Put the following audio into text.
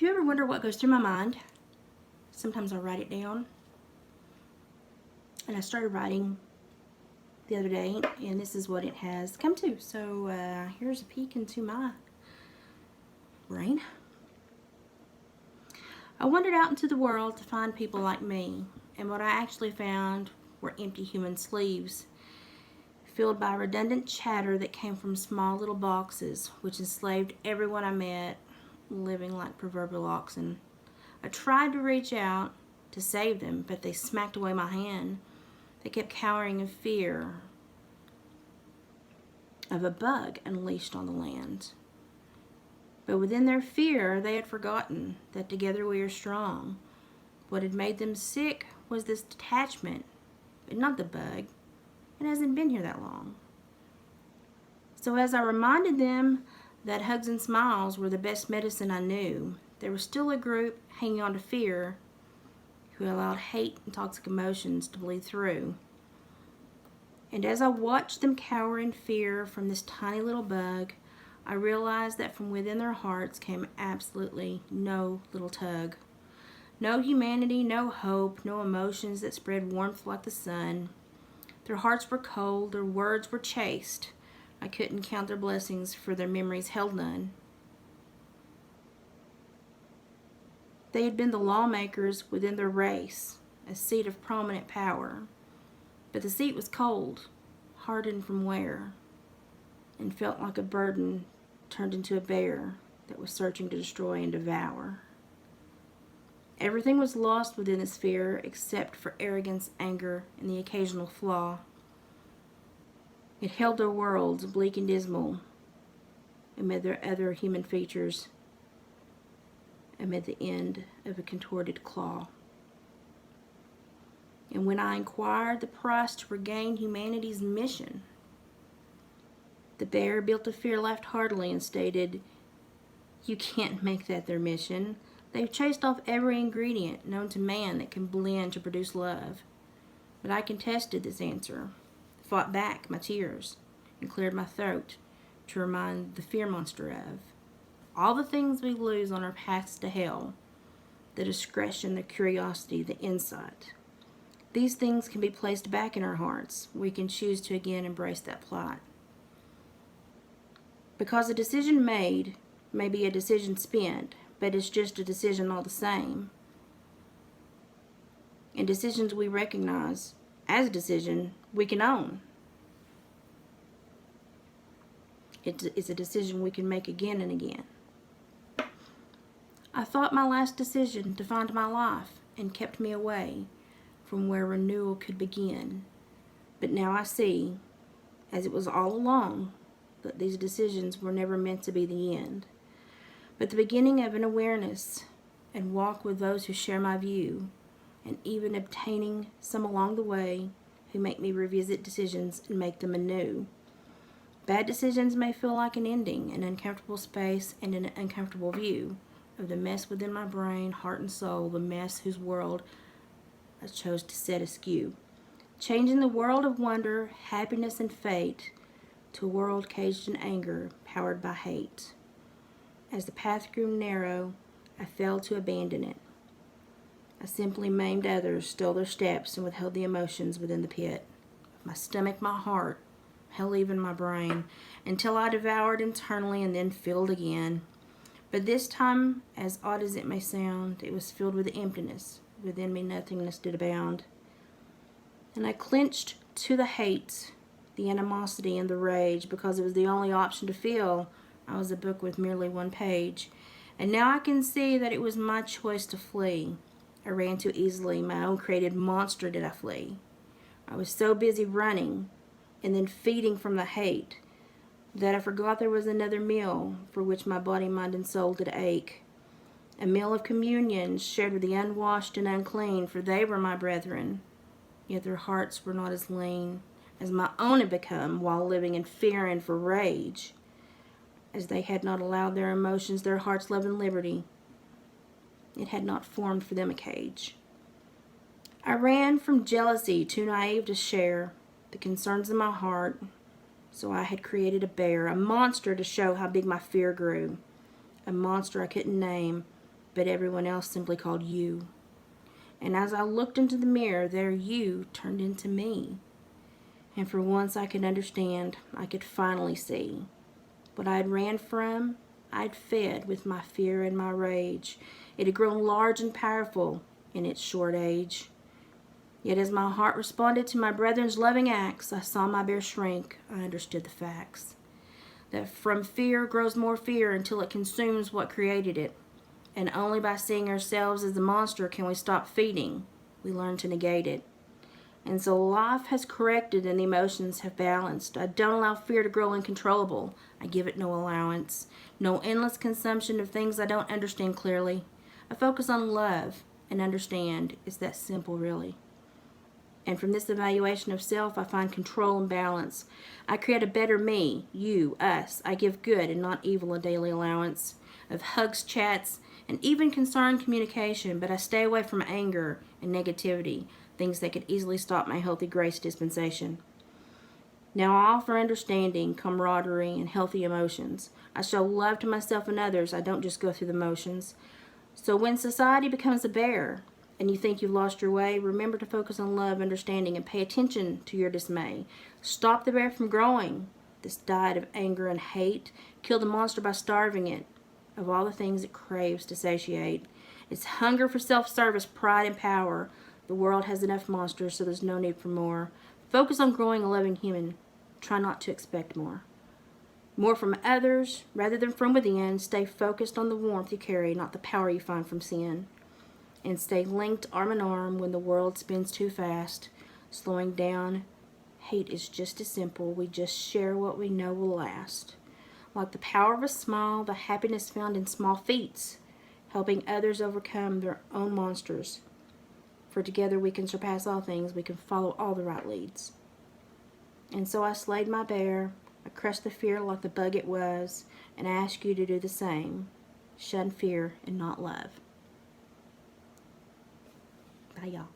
If you ever wonder what goes through my mind, sometimes I write it down. And I started writing the other day, and this is what it has come to. So here's a peek into my brain. I wandered out into the world to find people like me, and what I actually found were empty human sleeves, filled by redundant chatter that came from small little boxes, which enslaved everyone I met, living like proverbial oxen. I tried to reach out to save them, but they smacked away my hand. They kept cowering in fear of a bug unleashed on the land. But within their fear, they had forgotten that together we are strong. What had made them sick was this detachment, but not the bug. It hasn't been here that long. So as I reminded them that hugs and smiles were the best medicine I knew, there was still a group hanging on to fear who allowed hate and toxic emotions to bleed through. And as I watched them cower in fear from this tiny little bug, I realized that from within their hearts came absolutely no little tug. No humanity, no hope, no emotions that spread warmth like the sun. Their hearts were cold, their words were chaste. I couldn't count their blessings, for their memories held none. They had been the lawmakers within their race, a seat of prominent power. But the seat was cold, hardened from wear, and felt like a burden turned into a bear that was searching to destroy and devour. Everything was lost within this fear except for arrogance, anger, and the occasional flaw. It held their worlds bleak and dismal amid their other human features, amid the end of a contorted claw. And when I inquired the price to regain humanity's mission, the bear built a fear laughed heartily and stated, "You can't make that their mission. They've chased off every ingredient known to man that can blend to produce love." But I contested this answer, fought back my tears, and cleared my throat to remind the fear monster of all the things we lose on our paths to hell: the discretion, the curiosity, the insight. These things can be placed back in our hearts. We can choose to again embrace that plight. Because a decision made may be a decision spent, but it's just a decision all the same. And decisions we recognize as a decision we can own. It's a decision we can make again and again. I thought my last decision defined my life and kept me away from where renewal could begin. But now I see, as it was all along, that these decisions were never meant to be the end, but the beginning of an awareness and walk with those who share my view, and even obtaining some along the way who make me revisit decisions and make them anew. Bad decisions may feel like an ending, an uncomfortable space, and an uncomfortable view of the mess within my brain, heart, and soul, the mess whose world I chose to set askew. Changing the world of wonder, happiness, and fate to a world caged in anger, powered by hate. As the path grew narrow, I failed to abandon it. I simply maimed others, stole their steps, and withheld the emotions within the pit. My stomach, my heart, hell, even my brain, until I devoured internally and then filled again. But this time, as odd as it may sound, it was filled with emptiness. Within me nothingness did abound. And I clenched to the hate, the animosity, and the rage, because it was the only option to feel. I was a book with merely one page. And now I can see that it was my choice to flee. I ran too easily. My own created monster did I flee. I was so busy running and then feeding from the hate that I forgot there was another meal for which my body, mind, and soul did ache. A meal of communion shared with the unwashed and unclean, for they were my brethren, yet their hearts were not as lean as my own had become while living in fear and for rage, as they had not allowed their emotions, their hearts, love, and liberty. It had not formed for them a cage. I ran from jealousy, too naive to share the concerns of my heart, so I had created a bear, a monster to show how big my fear grew, a monster I couldn't name, but everyone else simply called you. And as I looked into the mirror, there you turned into me. And for once I could understand, I could finally see. What I had ran from, I'd fed with my fear and my rage. It had grown large and powerful in its short age. Yet as my heart responded to my brethren's loving acts, I saw my bear shrink. I understood the facts. That from fear grows more fear until it consumes what created it. And only by seeing ourselves as the monster can we stop feeding. We learn to negate it. And so life has corrected and the emotions have balanced. I don't allow fear to grow uncontrollable. I give it no allowance. No endless consumption of things I don't understand clearly. I focus on love and understand. It's that simple, really. And from this evaluation of self, I find control and balance. I create a better me, you, us. I give good and not evil a daily allowance of hugs, chats, and even concerned communication, but I stay away from anger and negativity, things that could easily stop my healthy grace dispensation. Now I offer understanding, camaraderie, and healthy emotions. I show love to myself and others. I don't just go through the motions. So when society becomes a bear and you think you've lost your way, remember to focus on love, understanding, and pay attention to your dismay. Stop the bear from growing. This diet of anger and hate. Kill the monster by starving it of all the things it craves to satiate. It's hunger for self-service, pride, and power. The world has enough monsters, so there's no need for more. Focus on growing a loving human. Try not to expect more. More from others rather than from within. Stay focused on the warmth you carry, not the power you find from sin. And stay linked arm in arm when the world spins too fast. Slowing down, hate is just as simple. We just share what we know will last. Like the power of a smile, the happiness found in small feats, helping others overcome their own monsters. For together we can surpass all things, we can follow all the right leads. And so I slayed my bear, I crushed the fear like the bug it was, and I ask you to do the same. Shun fear and not love. Bye, y'all.